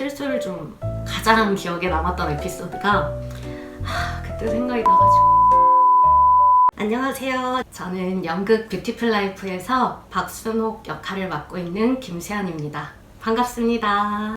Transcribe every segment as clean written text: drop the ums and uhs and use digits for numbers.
실수를 좀 가장 기억에 남았던 에피소드가 그때 생각이 나가지고. 안녕하세요. 저는 연극 뷰티풀 라이프에서 박순옥 역할을 맡고 있는 김세안입니다. 반갑습니다.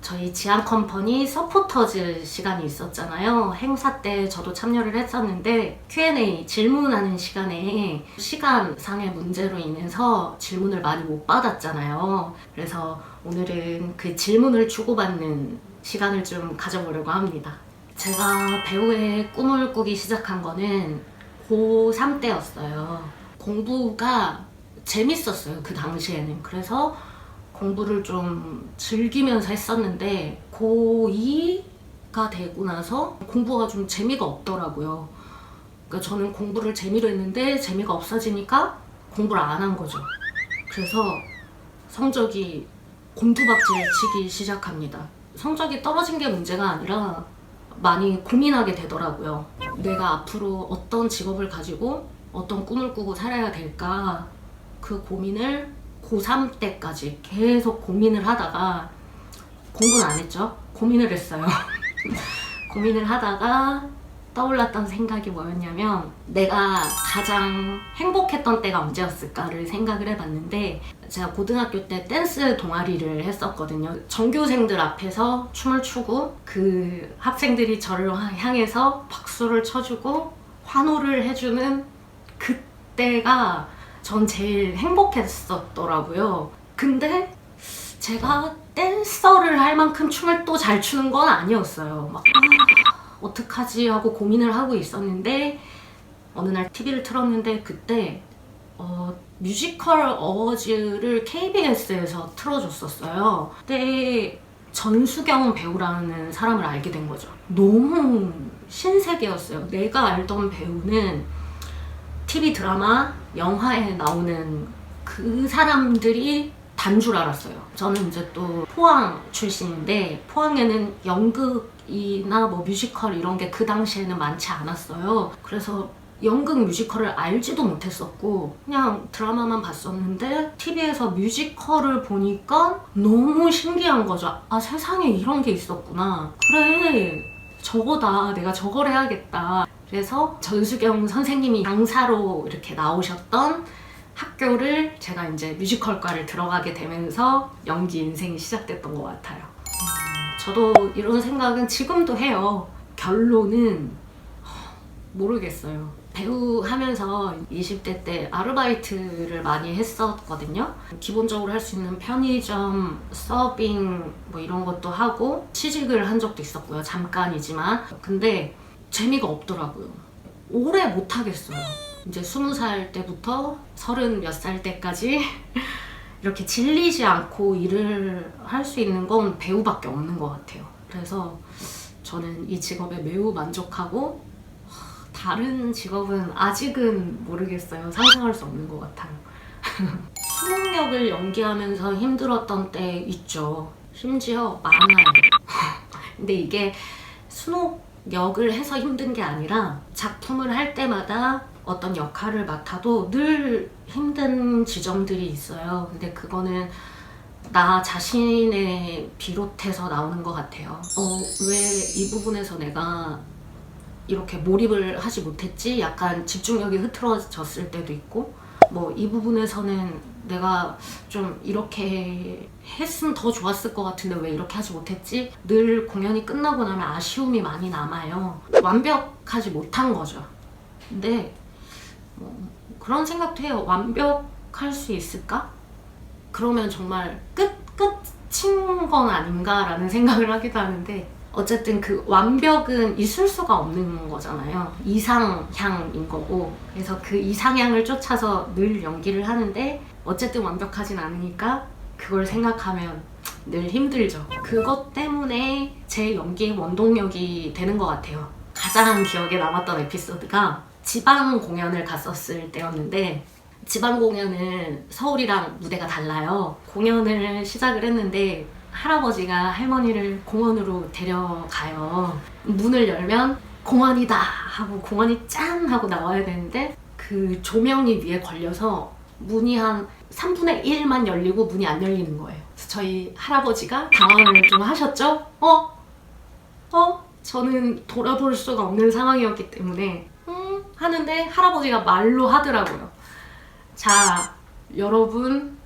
저희 지안컴퍼니 서포터즈 시간이 있었잖아요. 행사 때 저도 참여를 했었는데 Q&A 질문하는 시간에 시간상의 문제로 인해서 질문을 많이 못 받았잖아요. 그래서 오늘은 그 질문을 주고받는 시간을 좀 가져보려고 합니다. 제가 배우의 꿈을 꾸기 시작한 거는 고3 때였어요. 공부가 재밌었어요, 그 당시에는. 그래서 공부를 좀 즐기면서 했었는데 고2가 되고 나서 공부가 좀 재미가 없더라고요. 그러니까 저는 공부를 재미로 했는데 재미가 없어지니까 공부를 안 한 거죠. 그래서 성적이 곤두박질 치기 시작합니다. 성적이 떨어진 게 문제가 아니라 많이 고민하게 되더라고요. 내가 앞으로 어떤 직업을 가지고 어떤 꿈을 꾸고 살아야 될까, 그 고민을 고3 때까지 계속 고민을 하다가, 공부는 안 했죠? 고민을 했어요. 고민을 하다가 떠올랐던 생각이 뭐였냐면, 내가 가장 행복했던 때가 언제였을까를 생각을 해봤는데, 제가 고등학교 때 댄스 동아리를 했었거든요. 전교생들 앞에서 춤을 추고 그 학생들이 저를 향해서 박수를 쳐주고 환호를 해주는 그때가 전 제일 행복했었더라고요. 근데 제가 댄서를 할 만큼 춤을 또 잘 추는 건 아니었어요. 막 어떡하지 하고 고민을 하고 있었는데 어느 날 TV를 틀었는데 그때 뮤지컬 어워즈를 KBS에서 틀어줬었어요. 그때 전수경 배우라는 사람을 알게 된 거죠. 너무 신세계였어요. 내가 알던 배우는 TV 드라마, 영화에 나오는 그 사람들이 단 줄 알았어요. 저는 이제 또 포항 출신인데 포항에는 연극이나 뭐 뮤지컬 이런 게 그 당시에는 많지 않았어요. 그래서 연극 뮤지컬을 알지도 못했었고 그냥 드라마만 봤었는데 TV에서 뮤지컬을 보니까 너무 신기한 거죠. 아, 세상에 이런 게 있었구나. 그래, 저거다. 내가 저걸 해야겠다. 그래서 전수경 선생님이 강사로 이렇게 나오셨던 학교를 제가 이제 뮤지컬과를 들어가게 되면서 연기 인생이 시작됐던 것 같아요. 저도 이런 생각은 지금도 해요. 결론은 모르겠어요. 배우 하면서 20대 때 아르바이트를 많이 했었거든요. 기본적으로 할 수 있는 편의점, 서빙 뭐 이런 것도 하고 취직을 한 적도 있었고요. 잠깐이지만. 근데 재미가 없더라고요. 오래 못 하겠어요. 이제 20살 때부터 30 몇 살 때까지 이렇게 질리지 않고 일을 할 수 있는 건 배우밖에 없는 것 같아요. 그래서 저는 이 직업에 매우 만족하고 다른 직업은 아직은 모르겠어요. 상상할 수 없는 것 같아요. 순옥 역을 연기하면서 힘들었던 때 있죠. 심지어 많아요. 근데 이게 순옥 역을 해서 힘든 게 아니라 작품을 할 때마다 어떤 역할을 맡아도 늘 힘든 지점들이 있어요. 근데 그거는 나 자신에 비롯해서 나오는 것 같아요. 왜 이 부분에서 내가 이렇게 몰입을 하지 못했지? 약간 집중력이 흐트러졌을 때도 있고, 뭐 이 부분에서는 내가 좀 이렇게 했으면 더 좋았을 것 같은데 왜 이렇게 하지 못했지? 늘 공연이 끝나고 나면 아쉬움이 많이 남아요. 완벽하지 못한 거죠. 근데 뭐 그런 생각도 해요. 완벽할 수 있을까? 그러면 정말 끝인 건 아닌가라는 생각을 하기도 하는데, 어쨌든 그 완벽은 있을 수가 없는 거잖아요. 이상향인 거고. 그래서 그 이상향을 쫓아서 늘 연기를 하는데 어쨌든 완벽하진 않으니까 그걸 생각하면 늘 힘들죠. 그것 때문에 제 연기의 원동력이 되는 것 같아요. 가장 기억에 남았던 에피소드가 지방 공연을 갔었을 때였는데, 지방 공연은 서울이랑 무대가 달라요. 공연을 시작을 했는데 할아버지가 할머니를 공원으로 데려가요. 문을 열면 공원이다 하고 공원이 짠 하고 나와야 되는데 그 조명이 위에 걸려서 문이 한 3분의 1만 열리고 문이 안 열리는 거예요. 저희 할아버지가 당황을 좀 하셨죠? 저는 돌아볼 수가 없는 상황이었기 때문에 하는데 할아버지가 말로 하더라고요. 자, 여러분,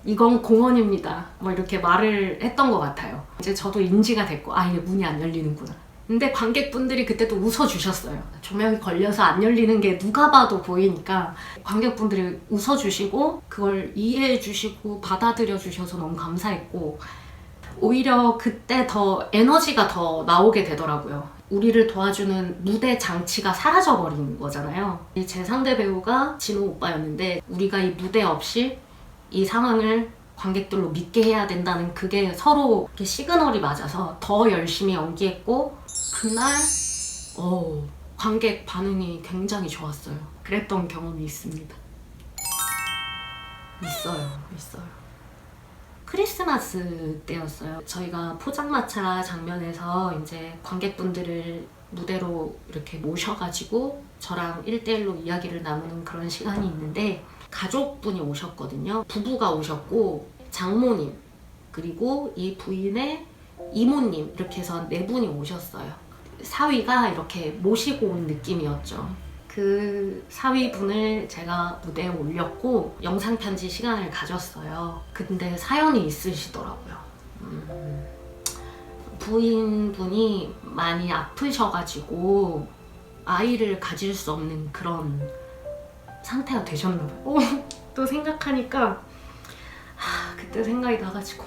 이건 공원입니다. 뭐 이렇게 말을 했던 것 같아요. 이제 저도 인지가 됐고, 이게 문이 안 열리는구나. 근데 관객분들이 그때도 웃어주셨어요. 조명이 걸려서 안 열리는 게 누가 봐도 보이니까 관객분들이 웃어주시고 그걸 이해해주시고 받아들여주셔서 너무 감사했고, 오히려 그때 더 에너지가 더 나오게 되더라고요. 우리를 도와주는 무대 장치가 사라져버린 거잖아요. 제 상대 배우가 진호 오빠였는데 우리가 이 무대 없이 이 상황을 관객들로 믿게 해야 된다는 그게 서로 이렇게 시그널이 맞아서 더 열심히 연기했고, 그날 관객 반응이 굉장히 좋았어요. 그랬던 경험이 있습니다. 있어요. 크리스마스 때였어요. 저희가 포장마차 장면에서 이제 관객분들을 무대로 이렇게 모셔가지고 저랑 1대1로 이야기를 나누는 그런 시간이 있는데, 가족분이 오셨거든요. 부부가 오셨고 장모님 그리고 이 부인의 이모님 이렇게 해서 4분이 오셨어요. 사위가 이렇게 모시고 온 느낌이었죠. 그 사위분을 제가 무대에 올렸고 영상 편지 시간을 가졌어요. 근데 사연이 있으시더라고요. 부인분이 많이 아프셔가지고 아이를 가질 수 없는 그런 상태가 되셨나봐요. 또 생각하니까 그때 생각이 나가지고,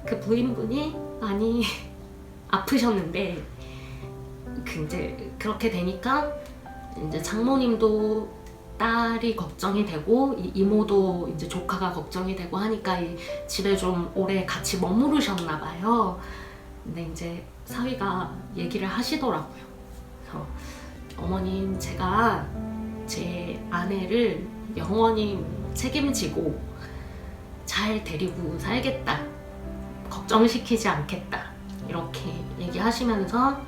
그 부인분이 많이 아프셨는데 이제 그렇게 되니까 이제 장모님도 딸이 걱정이 되고 이모도 이제 조카가 걱정이 되고 하니까 이 집에 좀 오래 같이 머무르셨나 봐요. 근데 이제 사위가 얘기를 하시더라고요. 그래서 어머님, 제가 제 아내를 영원히 책임지고 잘 데리고 살겠다. 걱정시키지 않겠다. 이렇게 얘기하시면서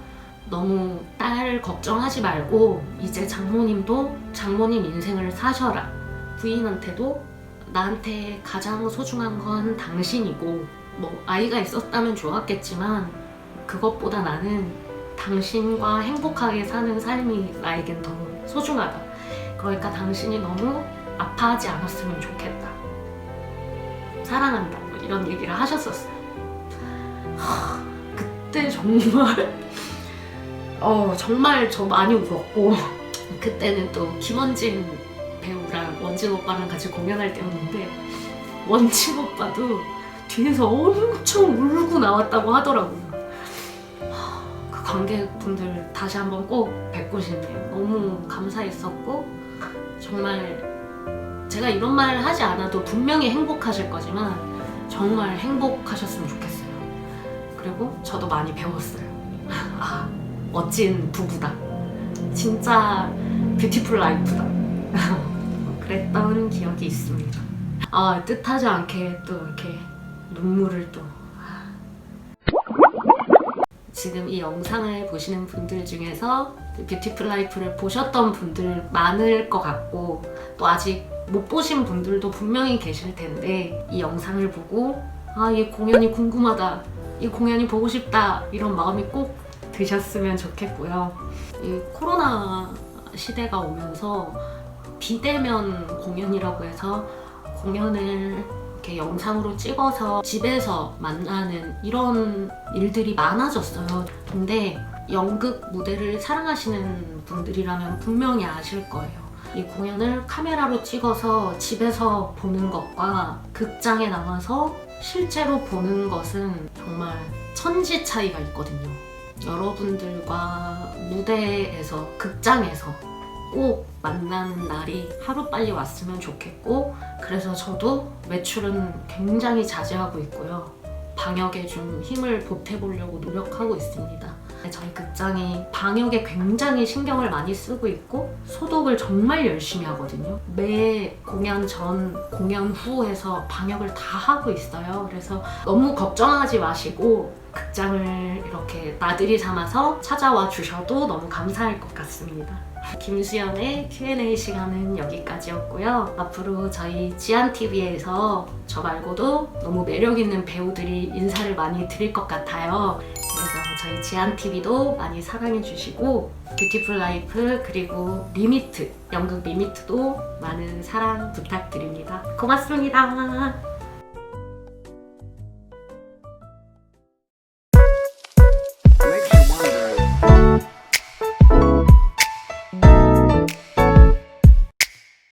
너무 딸 걱정하지 말고 이제 장모님도 장모님 인생을 사셔라. 부인한테도 나한테 가장 소중한 건 당신이고, 뭐 아이가 있었다면 좋았겠지만 그것보다 나는 당신과 행복하게 사는 삶이 나에겐 더 소중하다. 그러니까 당신이 너무 아파하지 않았으면 좋겠다. 사랑한다. 뭐 이런 얘기를 하셨었어요. 그때 정말 저 많이 울었고, 그때는 또 김원진 배우랑 원진 오빠랑 같이 공연할 때였는데 원진 오빠도 뒤에서 엄청 울고 나왔다고 하더라고요. 그 관객분들 다시 한번 꼭 뵙고 싶네요. 너무 감사했었고, 정말 제가 이런 말 하지 않아도 분명히 행복하실 거지만 정말 행복하셨으면 좋겠어요. 그리고 저도 많이 배웠어요. 멋진 부부다. 진짜 뷰티풀 라이프다. 그랬던 기억이 있습니다. 뜻하지 않게 또 이렇게 눈물을 또. 지금 이 영상을 보시는 분들 중에서 뷰티풀 라이프를 보셨던 분들 많을 것 같고, 또 아직 못 보신 분들도 분명히 계실 텐데, 이 영상을 보고 이 공연이 궁금하다, 이 공연이 보고 싶다, 이런 마음이 꼭 드셨으면 좋겠고요. 이 코로나 시대가 오면서 비대면 공연이라고 해서 공연을 이렇게 영상으로 찍어서 집에서 만나는 이런 일들이 많아졌어요. 근데 연극 무대를 사랑하시는 분들이라면 분명히 아실 거예요. 이 공연을 카메라로 찍어서 집에서 보는 것과 극장에 나와서 실제로 보는 것은 정말 천지 차이가 있거든요. 여러분들과 무대에서, 극장에서 꼭 만나는 날이 하루빨리 왔으면 좋겠고, 그래서 저도 외출은 굉장히 자제하고 있고요. 방역에 좀 힘을 보태보려고 노력하고 있습니다. 저희 극장이 방역에 굉장히 신경을 많이 쓰고 있고 소독을 정말 열심히 하거든요. 매 공연 전, 공연 후 해서 방역을 다 하고 있어요. 그래서 너무 걱정하지 마시고 극장을 이렇게 나들이 삼아서 찾아와 주셔도 너무 감사할 것 같습니다. 김수연의 Q&A 시간은 여기까지였고요. 앞으로 저희 지안TV에서 저 말고도 너무 매력있는 배우들이 인사를 많이 드릴 것 같아요. 그래서 저희 지안TV도 많이 사랑해주시고 뷰티풀 라이프 그리고 리미트, 연극 리미트도 많은 사랑 부탁드립니다. 고맙습니다.